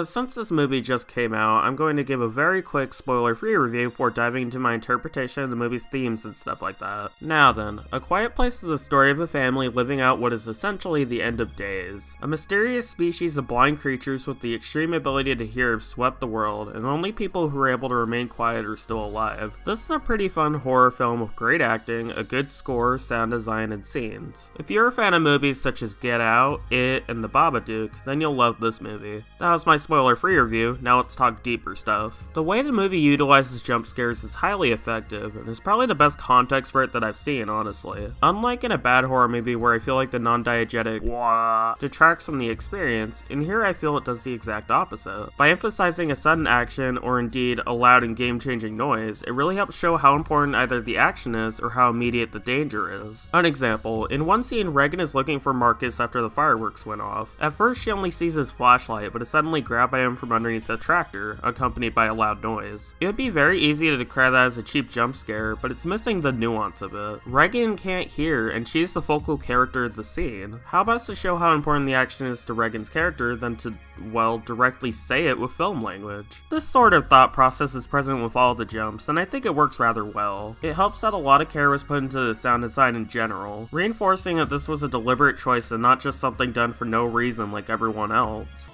Since this movie just came out, I'm going to give a very quick spoiler-free review before diving into my interpretation of the movie's themes and stuff like that. Now then, A Quiet Place is the story of a family living out what is essentially the end of days. A mysterious species of blind creatures with the extreme ability to hear have swept the world, and only people who are able to remain quiet are still alive. This is a pretty fun horror film with great acting, a good score, sound design, and scenes. If you're a fan of movies such as Get Out, It, and The Babadook, then you'll love this movie. That was my spoiler-free review, now let's talk deeper stuff. The way the movie utilizes jump scares is highly effective, and is probably the best context for it that I've seen, honestly. Unlike in a bad horror movie where I feel like the non-diegetic wah detracts from the experience, in here I feel it does the exact opposite. By emphasizing a sudden action, or indeed a loud and game-changing noise, it really helps show how important either the action is or how immediate the danger is. An example, in one scene Regan is looking for Marcus after the fireworks went off. At first she only sees his flashlight, but is suddenly grabbed by him from underneath a tractor, accompanied by a loud noise. It would be very easy to declare that as a cheap jump scare, but it's missing the nuance of it. Regan can't hear, and she's the focal character of the scene. How best to show how important the action is to Regan's character than to, well, directly say it with film language? This sort of thought process is present with all the jumps, and I think it works rather well. It helps that a lot of care was put into the sound design in general, reinforcing that this was a deliberate choice and not just something done for no reason like everyone else.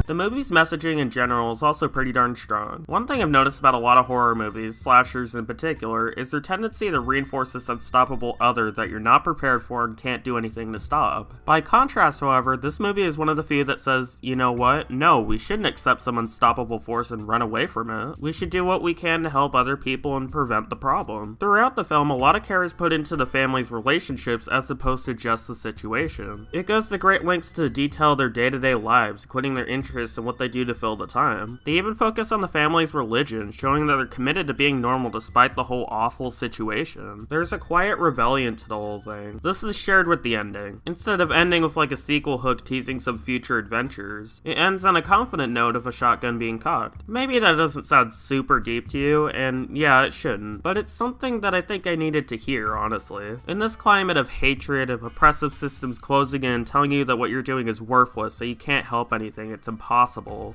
The movie's messaging in general is also pretty darn strong. One thing I've noticed about a lot of horror movies, slashers in particular, is their tendency to reinforce this unstoppable other that you're not prepared for and can't do anything to stop. By contrast, however, this movie is one of the few that says, you know what? No, we shouldn't accept some unstoppable force and run away from it. We should do what we can to help other people and prevent the problem. Throughout the film, a lot of care is put into the family's relationships as opposed to just the situation. It goes to great lengths to detail their day-to-day lives, including their interests and what they do to fill the time. They even focus on the family's religion, showing that they're committed to being normal despite the whole awful situation. There's a quiet rebellion to the whole thing. This is shared with the ending. Instead of ending with like a sequel hook teasing some future adventures, it ends on a confident note of a shotgun being cocked. Maybe that doesn't sound super deep to you, and yeah, it shouldn't, but it's something that I think I needed to hear, honestly. In this climate of hatred, of oppressive systems closing in, telling you that what you're doing is worthless, so you can't help anything, it's impossible.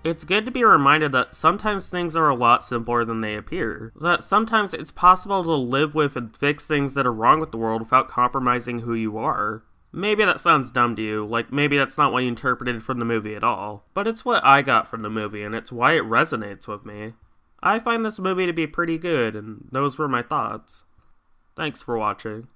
It's good to be reminded that sometimes things are a lot simpler than they appear. That sometimes it's possible to live with and fix things that are wrong with the world without compromising who you are. Maybe that sounds dumb to you, like maybe that's not what you interpreted from the movie at all. But it's what I got from the movie, and it's why it resonates with me. I find this movie to be pretty good, and those were my thoughts. Thanks for watching.